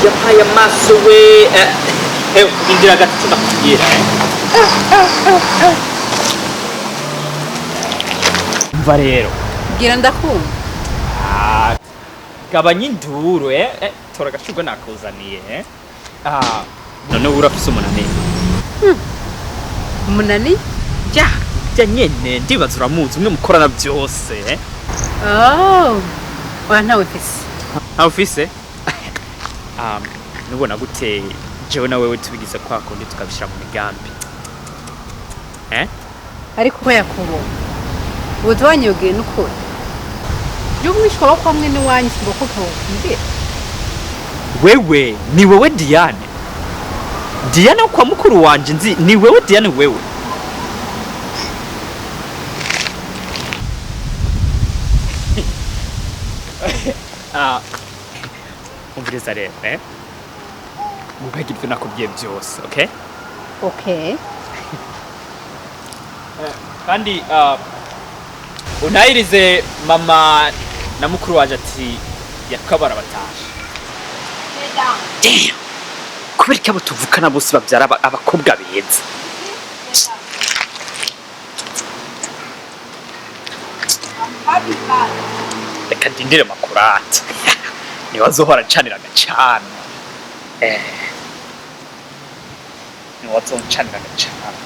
yampaye amaso we indira agatima kugira umva rero gira ndakumva gabanya induru tora agashurwe nakuzaniye none urafise umunani umunani ja nyene ndibaza uramuzi umwe mukorana byose oya ntawe mfise ufise nubona gute jewe na wewe tubigize kwa kundi tukabishira mu migambi ariko ko yakubona ubu tubanyogeye n'ukuri y'umwishwa wo kwa mwene wanyu ngo ko kawumbira wewe ni wewe Diane kwa mukuru wanje nzi ni wewe Diane wewe umviriza rero mubagirwe nakubwiye byose okay kandi unayirize mama na mukuru waje ati yakabara batashe damn kubera ko tuvukana bose babyara abakobwa beza reka ndindire makurata niwe azohora ncanira agacana niwe azoncanira agacana